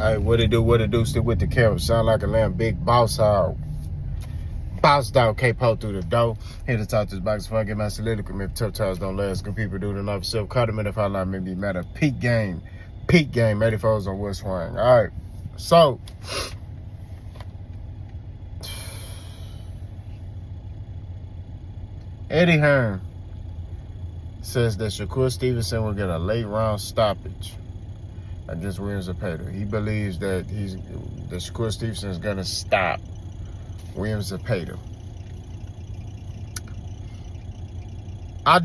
Hey, what it do, stick with the camera. Sound like a lamb, big boss hog. Boss dog, K-Po through the door. Here to talk to this box before I get my soliloquy. Maybe tough times don't last. Good people do the enough self. Cut them in if I lie, maybe matter. Peak game. 84's on West Swing. All right. So, Eddie Hearn says that Shakur Stevenson will get a late round stoppage against William Zepeda. He believes that Shakur Stevenson is going to stop William Zepeda. I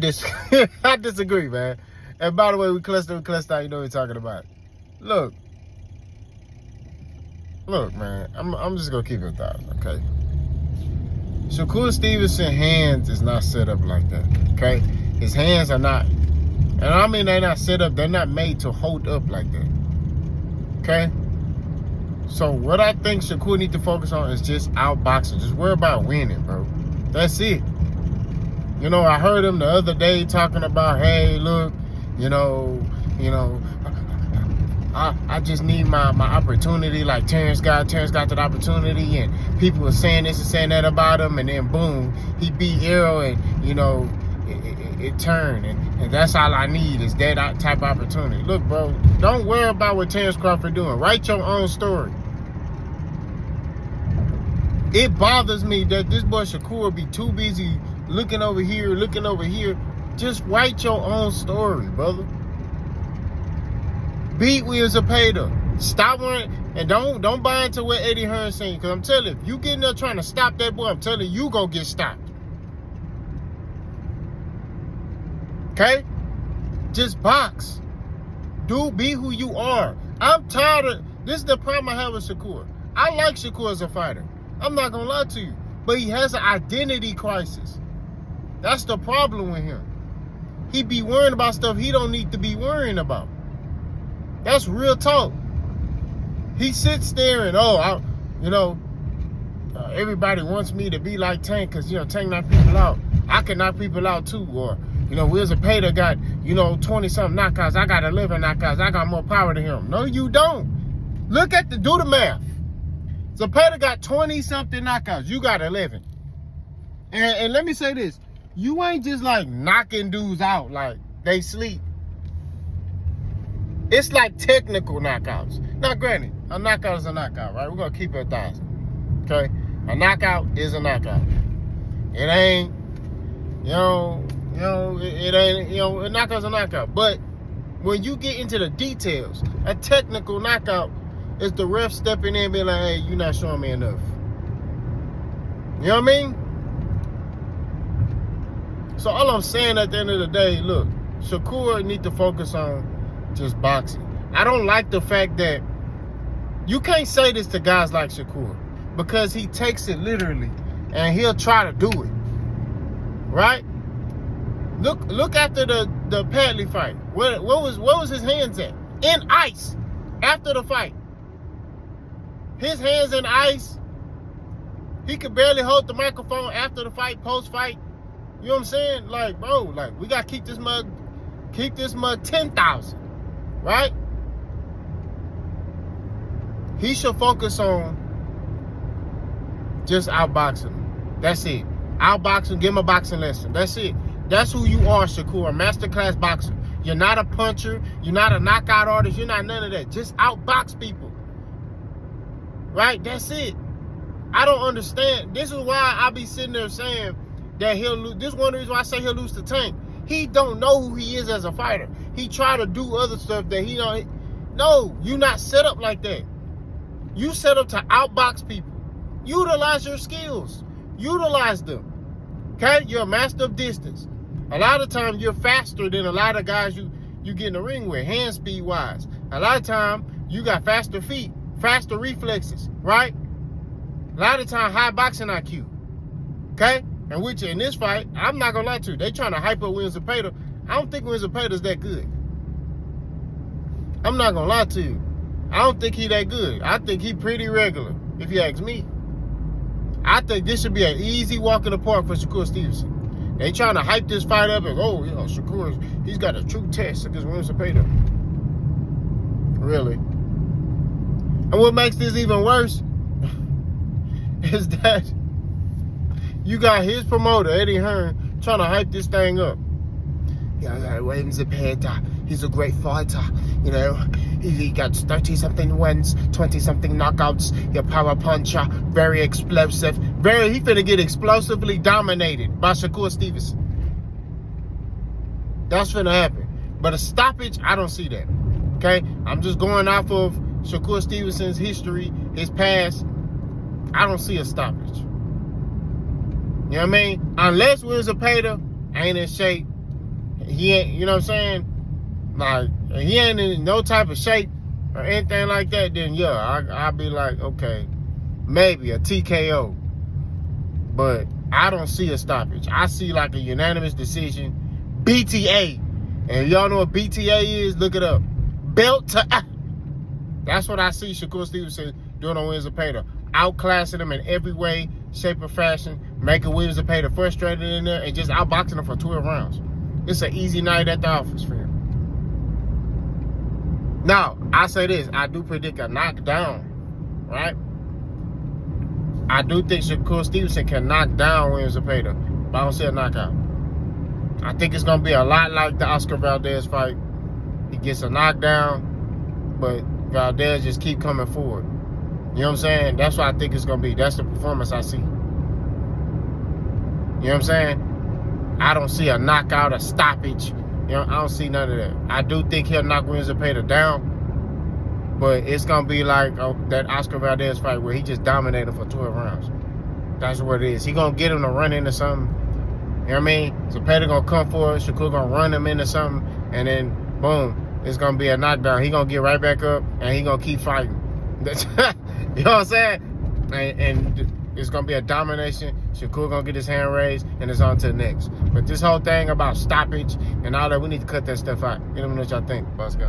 disagree, man. And by the way, we clustered out. You know what we're talking about. Look, man. I'm just gonna keep it 1,000, okay? Shakur Stevenson's hands is not set up like that, okay? His hands are not, and I mean they're not set up. They're not made to hold up like that, okay? So what I think Shakur need to focus on is just outboxing. Just worry about winning, bro. That's it. You know, I heard him the other day talking about, hey, look, I just need my opportunity. Like Terrence got the opportunity, and people were saying this and saying that about him, and then boom, he beat Arrow, and it turned, and that's all I need is that type of opportunity. Look, bro, don't worry about what Terrence Crawford doing. Write your own story. It bothers me that this boy Shakur be too busy looking over here. Just write your own story, brother. Beat William Zepeda. Stop worrying, and don't buy into what Eddie Hearn saying, because I'm telling you, if you get in there trying to stop that boy, I'm telling you, gonna get stopped. Okay? Just box. Dude, be who you are. I'm tired of, this is the problem I have with Shakur. I like Shakur as a fighter. I'm not gonna lie to you. But he has an identity crisis. That's the problem with him. He be worrying about stuff he don't need to be worrying about. That's real talk. He sits there and, everybody wants me to be like Tank because, Tank knock people out. I can knock people out too. Or, Will Zepeda got, 20-something knockouts. I got 11 knockouts. I got more power than him. No, you don't. Do the math. Zepeda got 20-something knockouts. You got 11. And let me say this. You ain't just like knocking dudes out like they sleep. It's like technical knockouts. Now, granted, a knockout is a knockout, right? We're going to keep it 1,000. Okay? A knockout is a knockout. It ain't, a knockout's a knockout. But when you get into the details, a technical knockout is the ref stepping in and being like, hey, you're not showing me enough. You know what I mean? So all I'm saying at the end of the day, look, Shakur need to focus on just boxing. I don't like the fact that you can't say this to guys like Shakur because he takes it literally and he'll try to do it. Right? Look after the Padley fight. What was his hands at? In ice after the fight. His hands in ice. He could barely hold the microphone after the fight, post-fight. You know what I'm saying? Like, bro, we got to keep this mug 10,000, right? He should focus on just outboxing him. That's it. Outboxing, give him a boxing lesson. That's it. That's who you are, Shakur, a masterclass boxer. You're not a puncher. You're not a knockout artist. You're not none of that. Just outbox people. Right? That's it. I don't understand. This is why I be sitting there saying that he'll lose. This is one of the reasons why I say he'll lose to Tank. He don't know who he is as a fighter. He try to do other stuff that he don't. No, you not set up like that. You set up to outbox people. Utilize your skills. Utilize them. Okay? You're a master of distance. A lot of times you're faster than a lot of guys you get in the ring with, hand speed wise. A lot of time you got faster feet, faster reflexes, right? A lot of time high boxing IQ. Okay? And which in this fight, I'm not gonna lie to you, they trying to hype up William Zepeda. I don't think William Zepeda's that good. I'm not gonna lie to you. I don't think he that good. I think he pretty regular, if you ask me. I think this should be an easy walk in the park for Shakur Stevenson. They trying to hype this fight up and Shakur, he's got a true test against William Zepeda. Really? And what makes this even worse is that you got his promoter, Eddie Hearn, trying to hype this thing up. Yeah, William Zepeda, he's a great fighter. You know, he got 30-something wins, 20-something knockouts. He's a power puncher, very explosive. He finna get explosively dominated by Shakur Stevenson. That's finna happen. But a stoppage, I don't see that. Okay? I'm just going off of Shakur Stevenson's history, his past. I don't see a stoppage. You know what I mean? Unless William Zepeda ain't in shape. He ain't, you know what I'm saying? Like, he ain't in no type of shape or anything like that, then yeah, I'll be like, okay, maybe a TKO. But I don't see a stoppage. I see like a unanimous decision. BTA. And y'all know what BTA is? Look it up. Belt to... That's what I see Shakur Stevenson doing on William Zepeda. Outclassing him in every way, shape, or fashion. Making William Zepeda frustrated in there and just outboxing him for 12 rounds. It's an easy night at the office for him. Now, I say this. I do predict a knockdown, right? I do think Shakur Stevenson can knock down William Zepeda, but I don't see a knockout. I think it's going to be a lot like the Oscar Valdez fight. He gets a knockdown, but Valdez just keep coming forward. You know what I'm saying? That's what I think it's going to be. That's the performance I see. You know what I'm saying? I don't see a knockout, a stoppage. You know, I don't see none of that. I do think he'll knock William Zepeda down, but it's going to be like that Oscar Valdez fight where he just dominated for 12 rounds. That's what it is. He going to get him to run into something. You know what I mean? Zepeda going to come for it. Shakur going to run him into something, and then, boom, it's going to be a knockdown. He going to get right back up, and he going to keep fighting. You know what I'm saying? And it's going to be a domination. Shakur going to get his hand raised, and it's on to the next. But this whole thing about stoppage and all that, we need to cut that stuff out. Let me know what y'all think. Let's go.